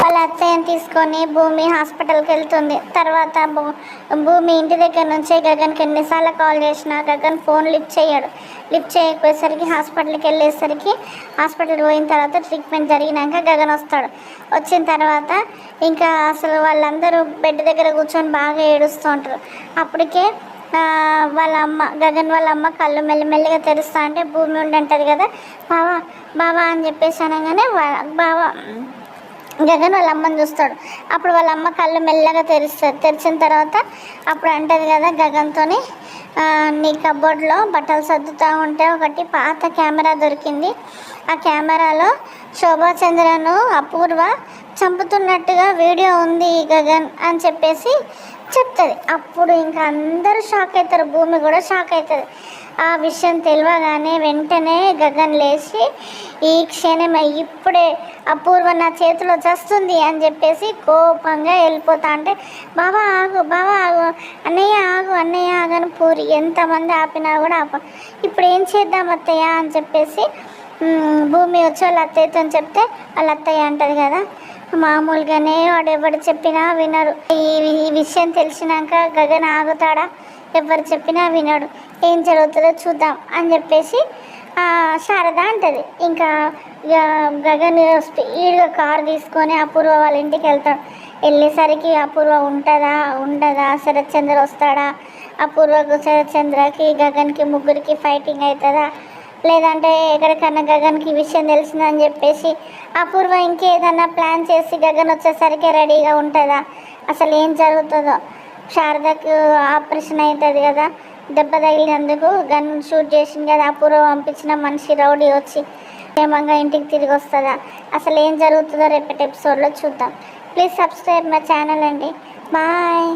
వాళ్ళ అత్తయ్యని తీసుకొని భూమి హాస్పిటల్కి వెళ్తుంది. తర్వాత భూమి ఇంటి దగ్గర నుంచే గగన్కి ఎన్నిసార్లు కాల్ చేసినా గగన్ ఫోన్ లిఫ్ట్ చేయడు. లిఫ్ట్ చేయకపోయేసరికి హాస్పిటల్కి వెళ్ళేసరికి హాస్పిటల్కి పోయిన తర్వాత ట్రీట్మెంట్ జరిగినాక గగన్ వస్తాడు. వచ్చిన తర్వాత ఇంకా అసలు వాళ్ళందరూ బెడ్ దగ్గర కూర్చొని బాగా ఏడుస్తూ ఉంటారు. అప్పటికే వాళ్ళ అమ్మ గగన్ వాళ్ళ అమ్మ కళ్ళు మెల్లిమెల్లిగా తెరుస్తా అంటే భూమి ఉండంటది కదా, బావా బావా అని చెప్పేసి అనగానే బావా గగన్ వాళ్ళ అమ్మని చూస్తాడు. అప్పుడు వాళ్ళ అమ్మ కళ్ళు మెల్లగా తెరుస్తుంది. తెరిచిన తర్వాత అప్పుడు అంటది కదా గగన్తోని, నీ కబోర్డ్లో బట్టలు సర్దుతూ ఉంటే ఒకటి పాత కెమెరా దొరికింది. ఆ కెమెరాలో శోభాచంద్రను అపూర్వ చంపుతున్నట్టుగా వీడియో ఉంది గగన్ అని చెప్పేసి చెప్తుంది. అప్పుడు ఇంకా అందరూ షాక్ అవుతారు, భూమి కూడా షాక్ అవుతుంది. ఆ విషయం తెలియగానే వెంటనే గగన్ లేచి ఈ క్షణమే ఇప్పుడే అపూర్వ నా చేతిలో చస్తుంది అని చెప్పేసి కోపంగా వెళ్ళిపోతా అంటే, బావా ఆగు బావా ఆగు, అన్నయ్య ఆగు అన్నయ్య ఆగని పూరి ఎంతమంది ఆపినా కూడా ఇప్పుడు ఏం చేద్దాం అత్తయ్య అని చెప్పేసి భూమి వచ్చి వాళ్ళ అత్తయ్యతో చెప్తే వాళ్ళ అత్తయ్య అంటది కదా, మామూలుగానే వాడు ఎవరు చెప్పినా వినరు, ఈ విషయం తెలిసినాక గగన్ ఆగుతాడా, ఎవరు చెప్పినా వినడు, ఏం జరుగుతుందో చూద్దాం అని చెప్పేసి శారద అంటది. ఇంకా గగన్ స్పీడ్గా కారు తీసుకొని అపూర్వ వాళ్ళ ఇంటికి వెళ్తాడు. వెళ్ళేసరికి అపూర్వ ఉంటుందా ఉండదా, శరత్ చంద్ర వస్తాడా, అపూర్వకు శరత్ చంద్రకి గగన్కి ముగ్గురికి ఫైటింగ్ అవుతుందా, లేదంటే ఎక్కడికన్నా గగన్కి విషయం తెలిసిందని చెప్పేసి అపూర్వ ఇంకేదన్నా ప్లాన్ చేసి గగన్ వచ్చేసరికి రెడీగా ఉంటుందా, అసలు ఏం జరుగుతుందో. శారదకు ఆపరేషన్ అవుతుంది కదా, దెబ్బ తగిలినందుకు గన్ షూట్ చేసింది కదా, అపూర్వ పంపించిన మనిషి రౌడీ వచ్చి క్షేమంగా ఇంటికి తిరిగి వస్తుందా, అసలు ఏం జరుగుతుందో రేపటి ఎపిసోడ్లో చూద్దాం. ప్లీజ్ సబ్స్క్రైబ్ మై ఛానల్ అండి. బాయ్.